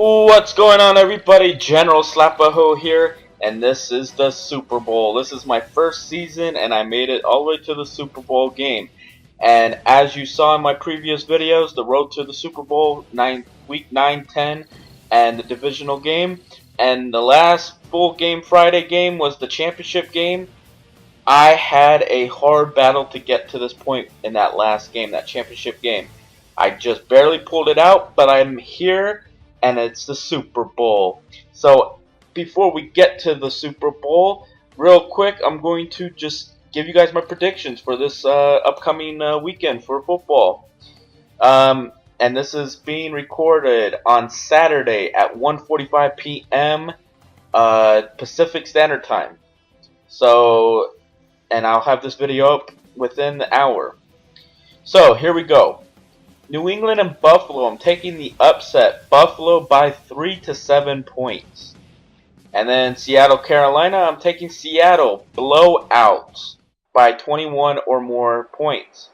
What's going on, everybody? General Slapaho here, and this is the Super Bowl. This is my first season, and I made it all the way to the Super Bowl game. And as you saw in my previous videos, the road to the Super Bowl, week 9, 10, and the divisional game, and the last full game Friday game was the championship game. I had a hard battle to get to this point in that last game, that championship game. I just barely pulled it out, but I'm here, and it's the Super Bowl. So before we get to the Super Bowl, real quick, I'm going to just give you guys my predictions for this upcoming weekend for football. And this is being recorded on Saturday at 1:45 p.m. Pacific Standard Time. So, and I'll have this video up within the hour. So here we go. New England and Buffalo. I'm taking the upset. Buffalo by 3 to 7 points. And then Seattle, Carolina. I'm taking Seattle blowout by 21 or more points.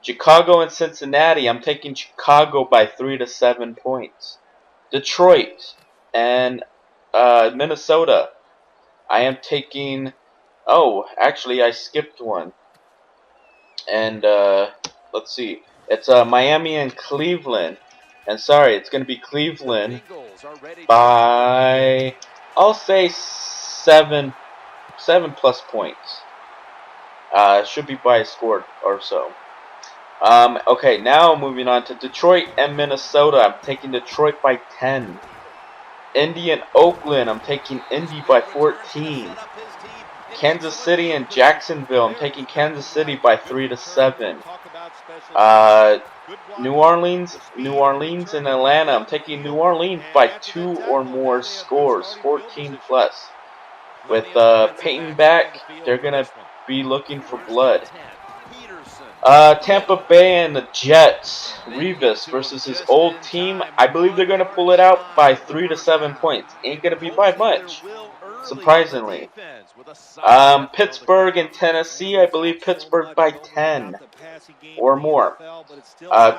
Chicago and Cincinnati. I'm taking Chicago by 3 to 7 points. Detroit and Minnesota. I am taking. Oh, actually, I skipped one. And let's see. It's Miami and Cleveland. And sorry, it's going to be Cleveland by, I'll say 7 plus points. Should be by a score or so. Okay, now moving on to Detroit and Minnesota. I'm taking Detroit by 10. Indy and Oakland. I'm taking Indy by 14. Kansas City and Jacksonville. I'm taking Kansas City by 3 to 7. New Orleans and Atlanta. I'm taking New Orleans by 2 or more scores, 14 plus. With Peyton back, they're gonna be looking for blood. Tampa Bay and the Jets. Revis versus his old team. I believe they're gonna pull it out by 3 to 7 points. Ain't gonna be by much, surprisingly. Pittsburgh and Tennessee. I believe Pittsburgh by 10 or more.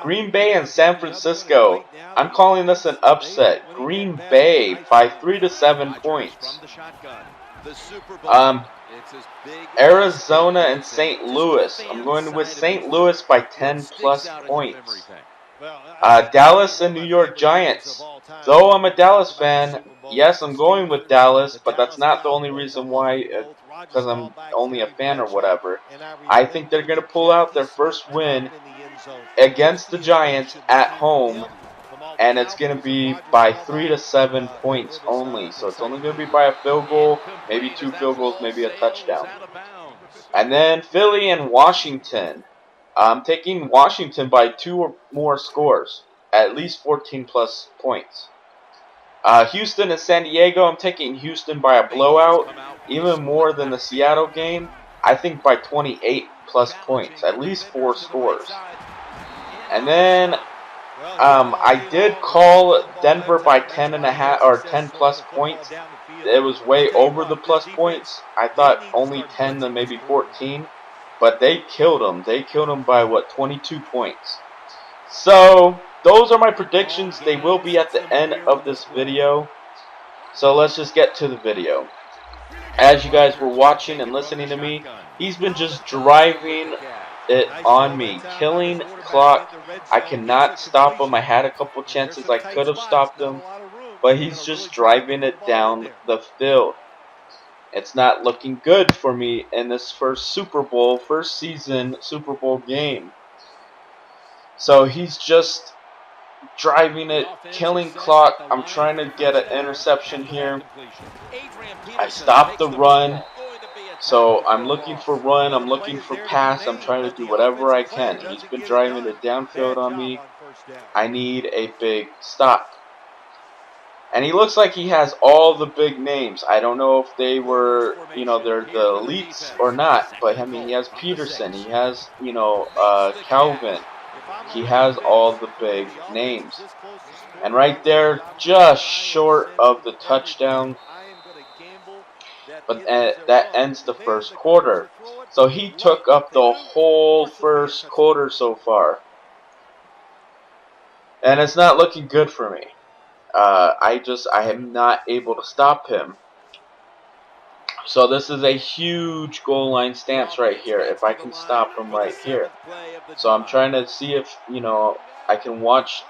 Green Bay and San Francisco. I'm calling this an upset. Green Bay by 3 to 7 points. Arizona and St. Louis. I'm going with St. Louis by 10 plus points. Dallas and New York Giants. Though I'm a Dallas fan, yes, I'm going with Dallas, but that's not the only reason why, because I'm only a fan or whatever. I think they're going to pull out their first win against the Giants at home, and it's going to be by 3 to 7 points only. So it's only going to be by a field goal, maybe 2 field goals, maybe a touchdown. And then Philly and Washington. I'm taking Washington by 2 or more scores, at least 14 plus points. Houston and San Diego. I'm taking Houston by a blowout, even more than the Seattle game. I think by 28 plus points, at least 4 scores. And then I did call Denver by 10.5 or 10 plus points. It was way over the plus points. I thought only 10 to maybe 14, but they killed them. They killed them by what, 22 points. So those are my predictions. They will be at the end of this video. So let's just get to the video. As you guys were watching and listening to me, he's been just driving it on me, killing clock. I cannot stop him. I had a couple chances I could have stopped him, but he's just driving it down the field. It's not looking good for me in this first season Super Bowl game. So he's just driving it, killing clock. I'm trying to get an interception here. I stopped the run. So I'm looking for run, I'm looking for pass, I'm trying to do whatever I can. He's been driving it downfield on me. I need a big stop. And he looks like he has all the big names. I don't know if they were, they're the elites or not. But, I mean, he has Peterson, he has, Calvin. He has all the big names. And right there, just short of the touchdown. But that ends the first quarter. So he took up the whole first quarter so far. And it's not looking good for me. I am not able to stop him. So this is a huge goal line stance right here if I can stop him right here. So I'm trying to see if, I can watch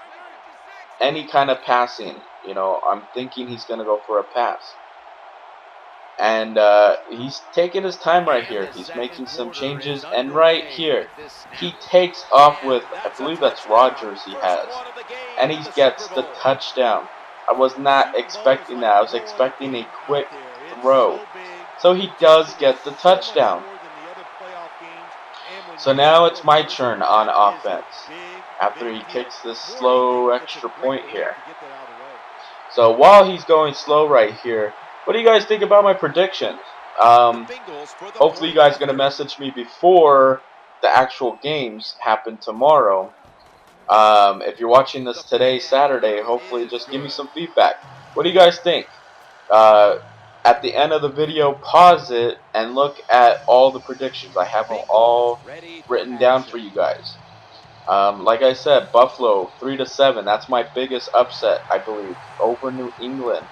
any kind of passing. I'm thinking he's going to go for a pass. And he's taking his time right here. He's making some changes. And right here, he takes off with, I believe that's Rodgers he has. And he gets the touchdown. I was not expecting that. I was expecting a quick throw. So he does get the touchdown. So now it's my turn on offense after he kicks this slow extra point here. So while he's going slow right here, what do you guys think about my predictions? Hopefully you guys are going to message me before the actual games happen tomorrow. If you're watching this today, Saturday, hopefully just give me some feedback. What do you guys think? At the end of the video, pause it and look at all the predictions. I have them all written down for you guys. Like I said, Buffalo 3-7. That's my biggest upset, I believe, over New England.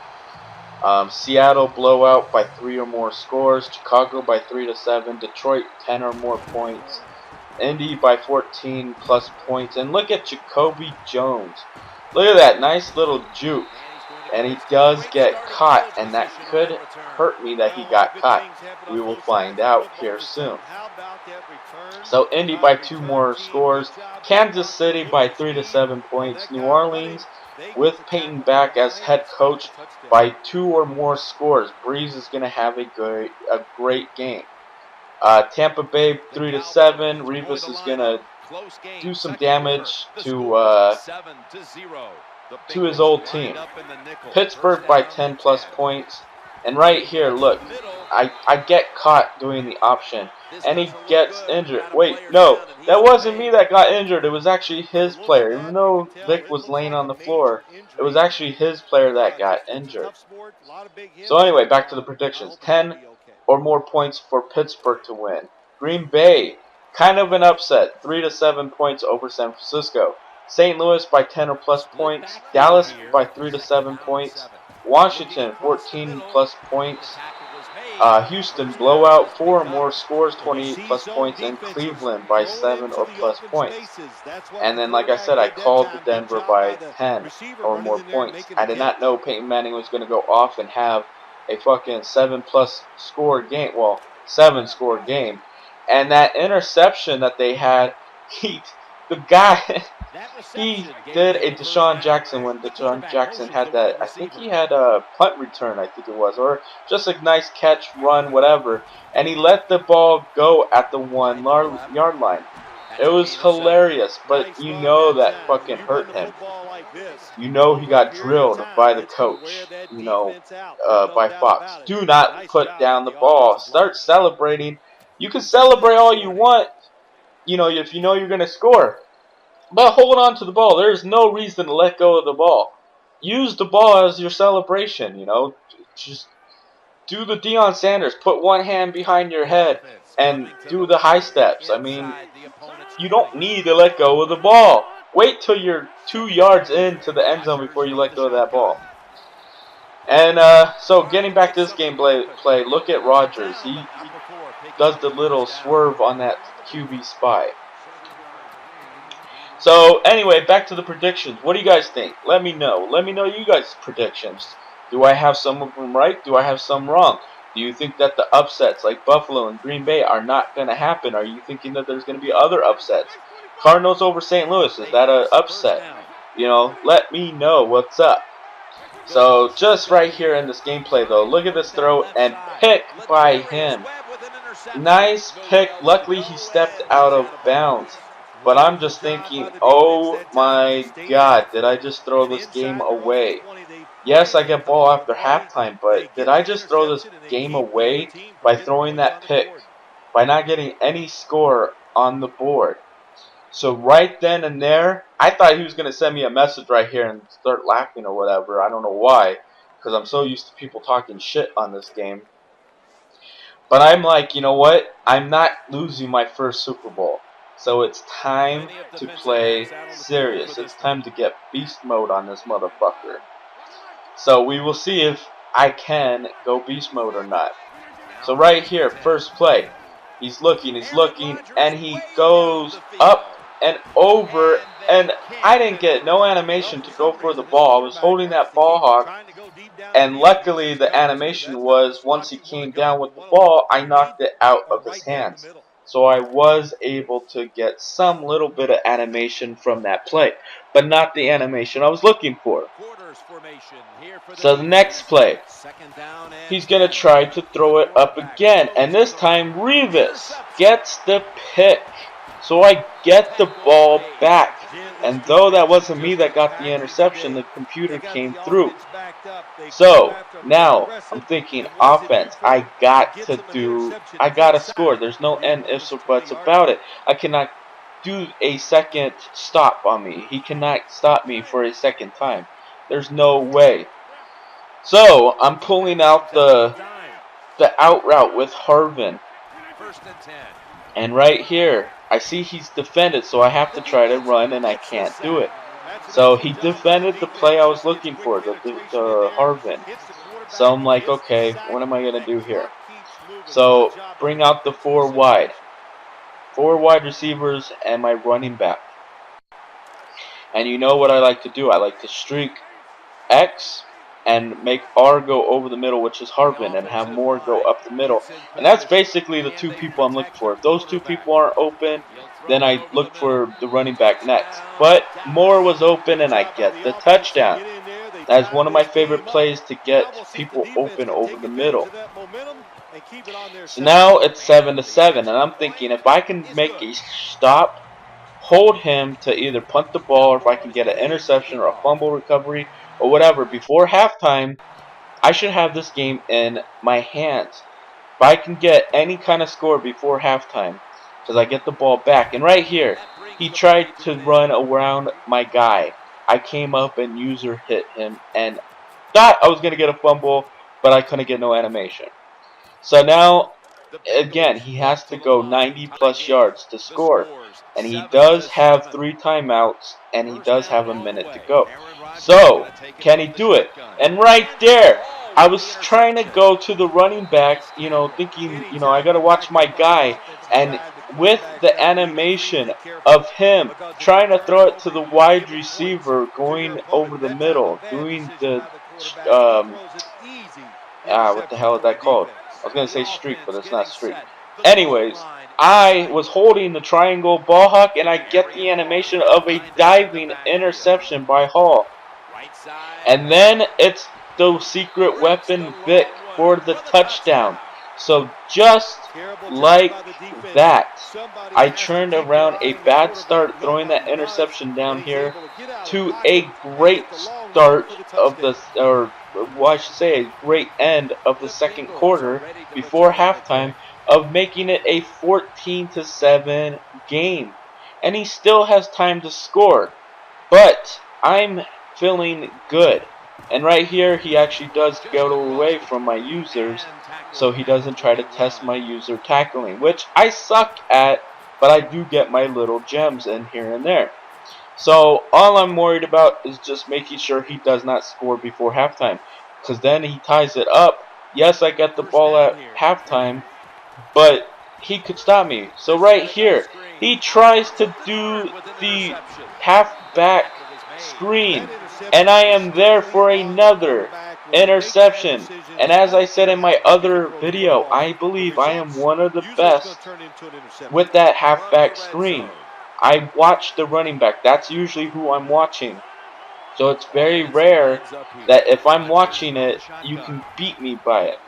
Seattle blowout by 3 or more scores. Chicago by 3-7. Detroit 10 or more points. Indy by 14 plus points. And look at Jacoby Jones. Look at that nice little juke. And he does get caught, and that could hurt me that he got caught. We will find out here soon. So Indy by 2 more scores. Kansas City by 3-7 points. New Orleans with Peyton back as head coach by 2 or more scores. Breeze is going to have a great game. Tampa Bay 3-7. Revis is going to do some damage to his old team. Pittsburgh by 10 plus points. And right here, look, I get caught doing the option, and he gets injured. Wait, no, that wasn't me that got injured. It was actually his player. Even though Vic was laying on the floor, it was actually his player that got injured. So anyway, back to the predictions. 10 or more points for Pittsburgh to win. Green Bay, kind of an upset. 3-7 points over San Francisco. St. Louis by 10 or plus points. Dallas by 3-7 points. Washington 14 plus points. Houston blowout 4 or more scores, 28 plus points. And Cleveland by 7 or plus points. And then, like I said, I called the Denver by 10 or more points. I did not know Peyton Manning was going to go off and have a fucking 7 plus score game. Well, 7 score game. And that interception that they had, the guy, he did a Deshaun Jackson when Deshaun Jackson had that. I think he had a punt return, I think it was, or just a nice catch, run, whatever. And he let the ball go at the 1 yard line. It was hilarious, but you know that fucking hurt him. You know he got drilled by the coach, by Fox. Do not put down the ball. Start celebrating. You can celebrate all you want, if you know you're going to score. But hold on to the ball. There's no reason to let go of the ball. Use the ball as your celebration, Just do the Deion Sanders. Put one hand behind your head and do the high steps. I mean, you don't need to let go of the ball. Wait till you're 2 yards into the end zone before you let go of that ball. And so getting back to this gameplay, look at Rodgers. He does the little swerve on that QB spy. So anyway, back to the predictions. What do you guys think? Let me know. Let me know you guys' predictions. Do I have some of them right? Do I have some wrong? Do you think that the upsets like Buffalo and Green Bay are not going to happen? Are you thinking that there's going to be other upsets? Cardinals over St. Louis, is that an upset? Let me know what's up. So just right here in this gameplay though, look at this throw and pick by him. Nice pick. Luckily he stepped out of bounds. But I'm just thinking, oh my God, did I just throw this game away? Yes, I get ball after halftime, but did I just throw this game away by throwing that pick? By not getting any score on the board? So right then and there, I thought he was going to send me a message right here and start laughing or whatever. I don't know why, because I'm so used to people talking shit on this game. But I'm like, you know what? I'm not losing my first Super Bowl. So it's time to play serious. It's time to get beast mode on this motherfucker. So we will see if I can go beast mode or not. So right here, first play, he's looking, and he goes up and over, and I didn't get no animation to go for the ball. I was holding that ball hawk, and luckily the animation was once he came down with the ball, I knocked it out of his hands. So I was able to get some little bit of animation from that play, but not the animation I was looking for. So the next play, he's going to try to throw it up again, and this time Revis gets the pick. So I get the ball back, and though that wasn't me that got the interception, the computer came through. So now I'm thinking offense. I gotta score. There's no end ifs or buts about it. I cannot do a second stop on me. He cannot stop me for a second time. There's no way. So I'm pulling out the out route with Harvin. And right here, I see he's defended, so I have to try to run, and I can't do it. So he defended the play I was looking for, the Harvin. So I'm like, okay, what am I going to do here? So bring out the 4 wide. 4 wide receivers and my running back. And you know what I like to do? I like to streak X and make R go over the middle, which is Harvin, and have Moore go up the middle. And that's basically the 2 people I'm looking for. If those 2 people aren't open, then I look for the running back next. But Moore was open, and I get the touchdown. That's one of my favorite plays, to get people open over the middle. So now it's 7-7, and I'm thinking if I can make a stop, hold him to either punt the ball, or if I can get an interception or a fumble recovery or whatever before halftime, I should have this game in my hands. If I can get any kind of score before halftime, because I get the ball back. And right here, he tried to run around my guy. I came up and user hit him and thought I was going to get a fumble, but I couldn't get no animation. So now, again, he has to go 90 plus yards to score. And he does have 3 timeouts, and he does have a minute to go. So, can he do it? And right there, I was trying to go to the running back, thinking, I got to watch my guy. And with the animation of him trying to throw it to the wide receiver, going over the middle, doing the, what the hell is that called? I was going to say streak, but it's not streak. Anyways, I was holding the triangle ball hawk, and I get the animation of a diving interception by Hall. And then it's the secret weapon Vic for the touchdown. So just like that, I turned around a bad start throwing that interception down here to a great start of the, I should say a great end of the second quarter before halftime, of making it a 14-7 game. And he still has time to score. But I'm feeling good. And right here, he actually does go away from my users, so he doesn't try to test my user tackling, which I suck at, but I do get my little gems in here and there. So all I'm worried about is just making sure he does not score before halftime, because then he ties it up. Yes, I get the ball at halftime, but he could stop me. So right here, he tries to do the halfback screen, and I am there for another interception. And as I said in my other video, I believe I am one of the best with that halfback screen. I watch the running back. That's usually who I'm watching. So it's very rare that if I'm watching it, you can beat me by it.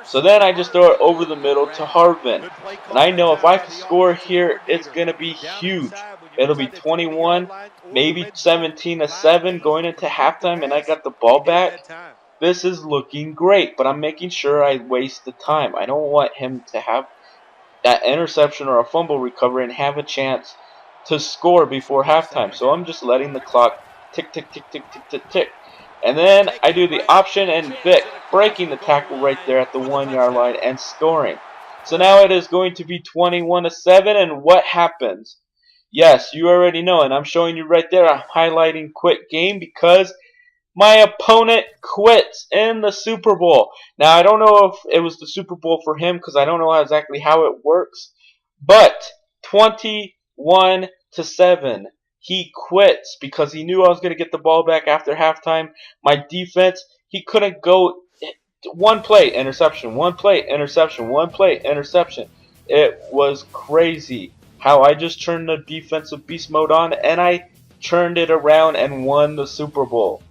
So then I just throw it over the middle to Harvin. And I know if I can score here, it's going to be huge. It'll be 21, maybe 17-7 going into halftime, and I got the ball back. This is looking great, but I'm making sure I waste the time. I don't want him to have that interception or a fumble recovery and have a chance to score before halftime. So I'm just letting the clock tick, tick, tick, tick, tick, tick, tick. And then I do the option, and Vic breaking the tackle right there at the 1-yard line and scoring. So now it is going to be 21-7, and what happens? Yes, you already know, and I'm showing you right there. I'm highlighting quick game because my opponent quits in the Super Bowl. Now, I don't know if it was the Super Bowl for him because I don't know exactly how it works. But 21-7, he quits because he knew I was going to get the ball back after halftime. My defense, he couldn't go one play, interception, one play, interception, one play, interception. It was crazy how I just turned the defensive beast mode on and I turned it around and won the Super Bowl.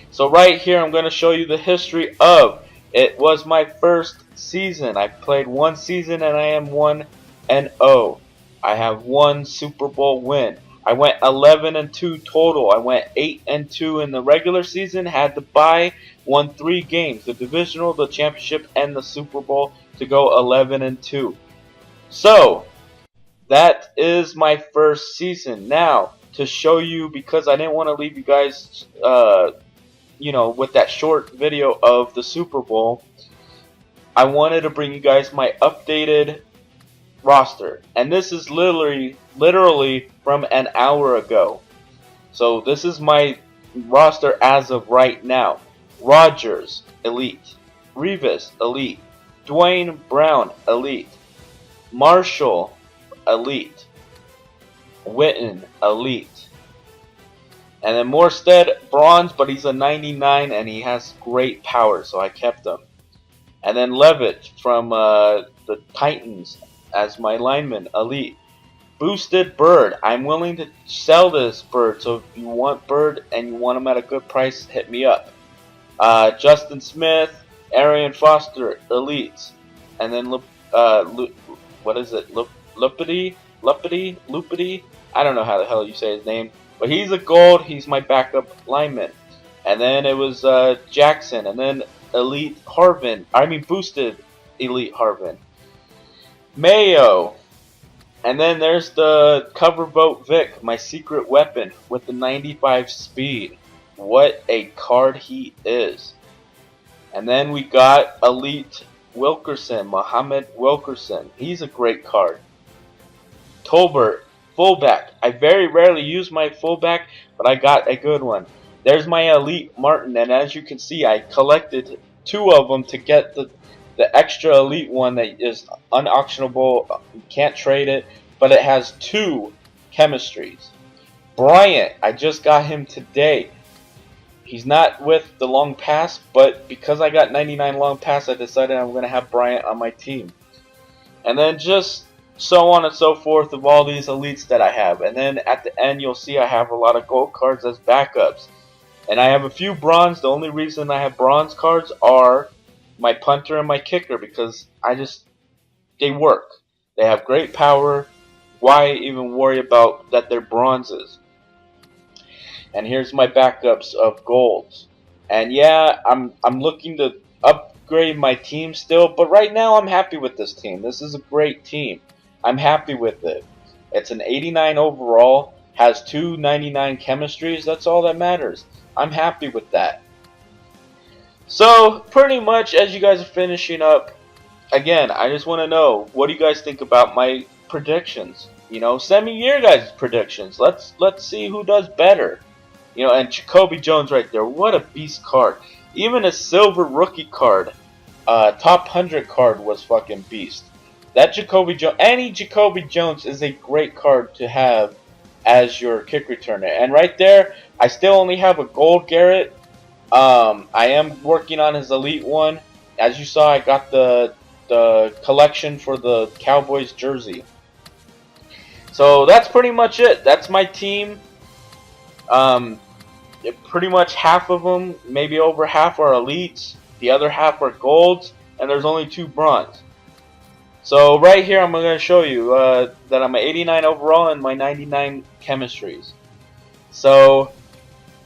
So right here I'm going to show you the history of it. Was my first season. I played one season and I am 1-0. I have one Super Bowl win. I went 11-2 total. I went 8-2 in the regular season, had to bye, won 3 games, the divisional, the championship, and the Super Bowl to go 11-2. So that is my first season. Now, to show you, because I didn't want to leave you guys with that short video of the Super Bowl, I wanted to bring you guys my updated roster, and this is literally from an hour ago. So this is my roster as of right now. Rodgers, elite. Revis, elite. Dwayne Brown, elite. Marshall, elite. Witten, elite. And then Morstead, bronze, but he's a 99 and he has great power, so I kept him. And then Levitt from the Titans as my lineman, elite. Boosted Bird. I'm willing to sell this Bird, so if you want Bird and you want him at a good price, hit me up. Justin Smith, Arian Foster, elites. And then what is it? Lupity? I don't know how the hell you say his name. But he's a gold. He's my backup lineman. And then it was Jackson. And then elite Harvin. I mean boosted elite Harvin. Mayo. And then there's the cover vote Vic, my secret weapon with the 95 speed. What a card he is. And then we got elite Wilkerson, Muhammad Wilkerson. He's a great card. Tolbert, fullback. I very rarely use my fullback, but I got a good one. There's my elite Martin, and as you can see, I collected 2 of them to get the extra elite one that is unauctionable. You can't trade it, but it has 2 chemistries. Bryant, I just got him today. He's not with the long pass, but because I got 99 long pass, I decided I'm going to have Bryant on my team. And then just so on and so forth of all these elites that I have. And then at the end, you'll see I have a lot of gold cards as backups. And I have a few bronze. The only reason I have bronze cards are my punter and my kicker, because they work. They have great power. Why even worry about that they're bronzes? And here's my backups of golds. And yeah, I'm looking to upgrade my team still, but right now I'm happy with this team. This is a great team. I'm happy with it. It's an 89 overall, has 2 99 chemistries. That's all that matters. I'm happy with that. So pretty much as you guys are finishing up, again, I just want to know, what do you guys think about my predictions? Send me your guys' predictions. Let's see who does better. And Jacoby Jones right there, what a beast card. Even a silver rookie card, top 100 card was fucking beast. That Jacoby Jones, any Jacoby Jones is a great card to have as your kick returner. And right there, I still only have a gold Garrett. I am working on his elite one. As you saw, I got the collection for the Cowboys jersey. So that's pretty much it. That's my team. Pretty much half of them, maybe over half, are elites. The other half are golds, and there's only 2 bronze. So right here, I'm going to show you that I'm an 89 overall and my 99 chemistries. So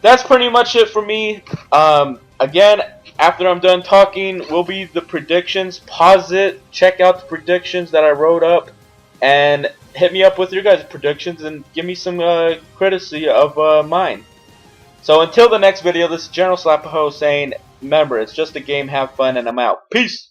that's pretty much it for me. Again, after I'm done talking, will be the predictions. Pause it, check out the predictions that I wrote up, and hit me up with your guys' predictions and give me some criticism of mine. So until the next video, this is General Slapaho saying, remember, it's just a game, have fun, and I'm out. Peace!